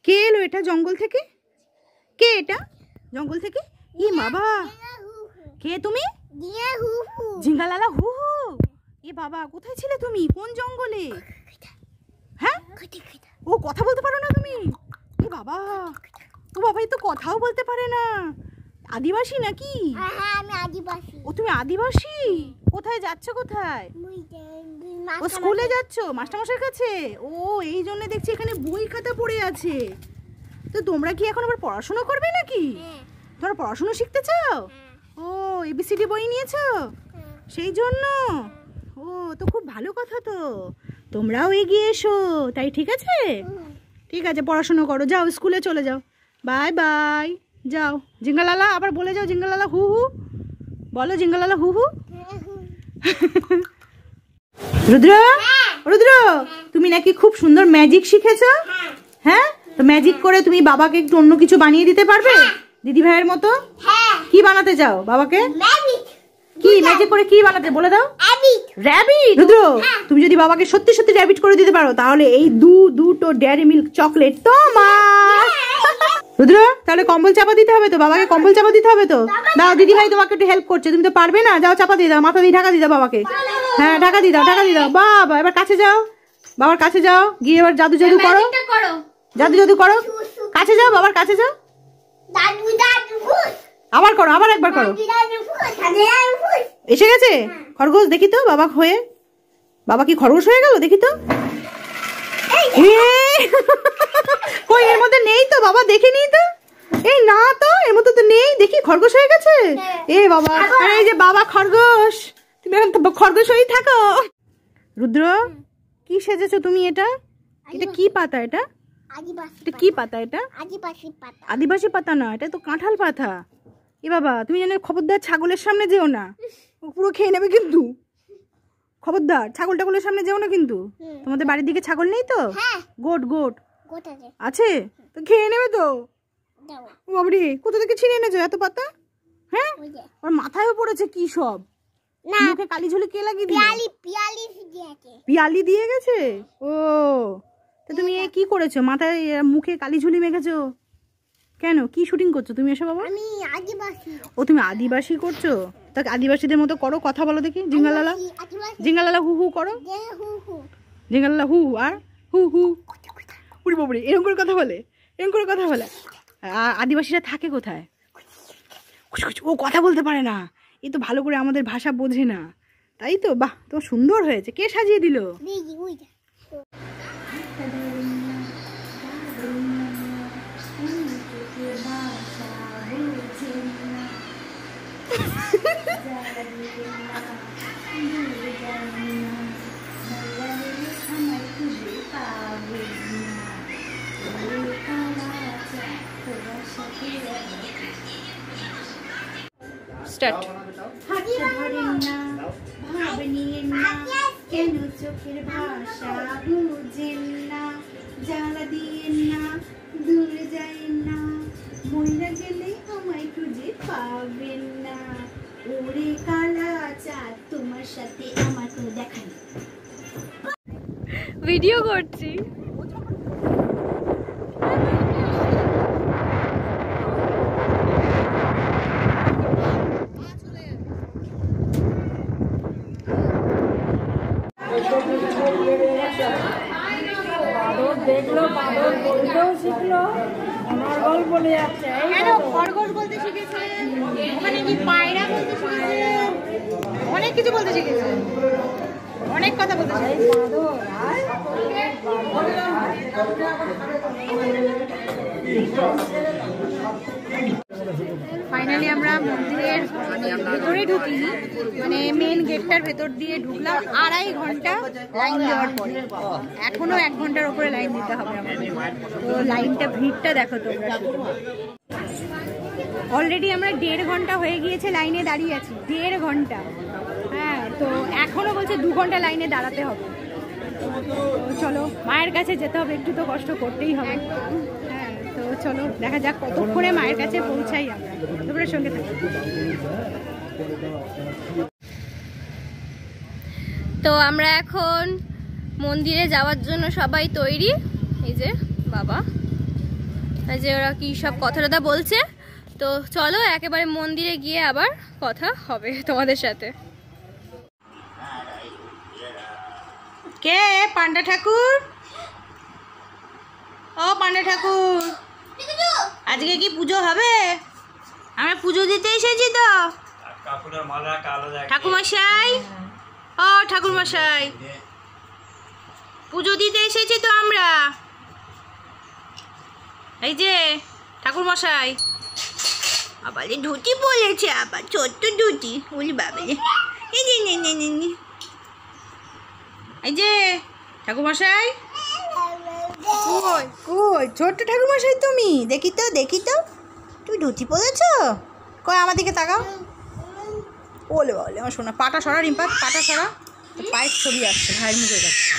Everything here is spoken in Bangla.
কে এলো এটা জঙ্গল থেকে? কে এটা জঙ্গল থেকে? ই বাবা, কে তুমি? জিঙ্গালালা হু হু। এ বাবা, কোথায় ছিলে তুমি? কোন জঙ্গলে? হ্যাঁ, ও কথা বলতে পারো না তুমি? এ বাবা, ও বাবা, এই তো কথাও বলতে পারে না। আদিবাসী নাকি? আমি আদিবাসী। ও তুমি আদিবাসী? কোথায় যাচ্ছ? কোথায়? ও স্কুলে যাচ্ছ মাস্টারমশাইয়ের কাছে? ও এই জন্য দেখছি এখানে বই খাতা পড়ে আছে। তো তোমরা কি এখন আবার পড়াশোনা করবে নাকি? তোমরা পড়াশোনা শিখতে চাও? ও এবিসিডি বই নিয়েছো সেই জন্য? ও তো খুব ভালো কথা। তো তোমরাও এগিয়ে এসো, তাই ঠিক আছে? ঠিক আছে, পড়াশোনা করো, যাও স্কুলে চলে যাও। বাই বাই, যাও। জিঙ্গালালা আবার বলে যাও, জিঙ্গালালা হু হু বলো, জিঙ্গালালা হু হু। রুদ্র, রুদ্র, তুমি নাকি খুব সুন্দর ম্যাজিক শিখেছো? হ্যাঁ, তো ম্যাজিক করে তুমি বাবাকে একটু অন্য কিছু বানিয়ে দিতে পারবে দিদি ভাইয়ের মতো? কি বানাতে চাও বাবাকে? কি ম্যাজিক করে কি বানাতে বলে দাও? র‍্যাবিট। রুদ্র, তুমি যদি বাবাকে সত্যি সত্যি র‍্যাবিট করে দিতে পারো তাহলে এই দুটো ডেয়ারি মিল্ক চকলেট তোমার। রুদ্র, তাহলে কম্বল চাপা দিতে হবে তো, বাবাকে কম্বল চাপা দিতে হবে তো। দাও, দিদি ভাই তোমাকে একটু হেল্প করছে, তুমি তো পারবে না। যাও চাপা দিয়ে দাও, মাথা দিয়ে ঢাকা দিয়ে দাও বাবাকে। হ্যাঁ, ঢাকা দিয়ে দাও, ঢাকা দিয়ে দাও। বাবা, এবার কাছে যাও, বাবার কাছে যাও, গিয়ে এবার জাদু জাদু করো, জাদু জাদু করো। কাছে যাও, বাবার কাছে যাও, আবার করো, আবার একবার করো। এসে গেছে খরগোশ, দেখি তো বাবা হয়ে। বাবা কি খরগোশ হয়ে গেল? দেখি তো। কই, এর মধ্যে নেই তো বাবা, দেখিনি তো। এই না তো, এর মধ্যে তো নেই, দেখি খরগোশ হয়ে গেছে। এ বাবা, আরে এই যে বাবা খরগোশ, তুমি এখন খরগোশ হয়েই থাকো। রুদ্র, কি সেজেছো তুমি? এটা এটা কি পাতা? এটা এটা কি পাতা? এটা আদিবাসী পাতা না, এটা তো কাঁঠাল পাতা। এ বাবা, তুমি জানো খবরদার ছাগলের সামনে যেও না, পুরো খেয়ে নেবে কিন্তু। খবরদার ছাগল টাগলের সামনে যেও না কিন্তু। তোমাদের বাড়ির দিকে ছাগল নেই তো? গোট গোট আছে তো, খেয়ে নেবে তো। বাবরি, কোথা থেকে ছিঁড়ে এনেছো এত পাতা? হ্যাঁ, ওর মাথায়ও পড়েছে কি সব। মুখে কালি ঝুলি কে লাগিয়ে দিয়েছে? পিয়ালি দিয়ে গেছে। ও, তো তুমি এ কি করেছো? মাথায় মুখে কালি ঝুলি মেখেছো কেন? কি শুটিং করছো তুমি এসব বাবা? আমি আদিবাসী। ও তুমি আদিবাসী করছো? তা আদিবাসীদের মতো করো, কথা বলো দেখি। জিঙ্গালালা, জিঙ্গালালা হু হু করো। জিঙ্গালালা হু আর হু হু। পুরি বাবরি, এরকম করে কথা বলে, এরকম করে কথা বলে। আদিবাসীরা থাকে কোথায়? ও কথা বলতে পারে না, এ তো ভালো করে আমাদের ভাষা বোঝে না, তাই তো। বাহ, তো সুন্দর হয়েছে। কে সাজিয়ে দিল? স্টার্ট। কেন চোখের ভাষা বুঝেন না, জ্বালা দিয়েন না, দূরে যাইন না, মহিলা গেলে আমায় খুঁজে পাবেন না। ওরে কালা চাঁদ, তোমার সাথে আমার কোনো দেখা নেই। ভিডিও করছি। দেখলো বাদর বলতেও শিখলো, অনর্গল বলে যাচ্ছে। কেন খরগোশ বলতে শিখেছে? ওখানে কি পায়রা বলতে শিখেছে? অনেক কিছু বলতে শিখেছে, অনেক কথা বলতে শিখেছে। ফাইনালি আমরা মন্দিরের ভেতরে ঢুকিনি, মানে মেন গেটটার ভেতর দিয়ে ঢুকলাম 2.5 ঘন্টা লাইন দেওয়ার পরে। এখনো 1 ঘন্টার উপরে লাইন দিতে হবে আমাদের। তো লাইনটা, ভিড়টা দেখো তোমরা। অলরেডি আমরা 1.5 ঘন্টা হয়ে গিয়েছে লাইনে দাঁড়িয়ে আছি, 1.5 ঘন্টা। হ্যাঁ, তো এখনো বলছে 2 ঘন্টা লাইনে দাঁড়াতে হবে। চলো, মায়ের কাছে যেতে হবে, একটু তো কষ্ট করতেই হবে। হ্যাঁ, তো চলো দেখা যাক কতক্ষণে মায়ের কাছে পৌঁছাই আমরা। তোমরা সঙ্গে থাকো। তো আমরা এখন মন্দিরে যাওয়ার জন্য সবাই তৈরি। এই যে বাবা, যে ওরা কি সব কথা টথা বলছে। তো চলো একেবারে মন্দিরে গিয়ে আবার কথা হবে তোমাদের সাথে। কে পান্ডা ঠাকুর? ও পান্ডা ঠাকুর, আজকে কি পুজো হবে? আমরা পুজো দিতে এসেছি তো। ঠাকুরমশাই, ও ঠাকুরমশাই, পুজো দিতে এসেছি তো আমরা। এই যে ঠাকুরমশাই, আবার ধুতি বলেছে, আবার ছোট্ট ধুতি, বলি বাবালে। এই যে ঠাকুরমশাই, কই কই ছোট্ট ঠাকুরমশাই তুমি? দেখি তো দেখি তো, তুমি ধুতি পরেছ? কই আমার দিকে তাকাও। বলে বলে আমার শোনা, পাটা সরা রিম্পা, পাটা সরা, পায়ের ছবি আসছে, ভাইয়ের মুখে যাচ্ছে।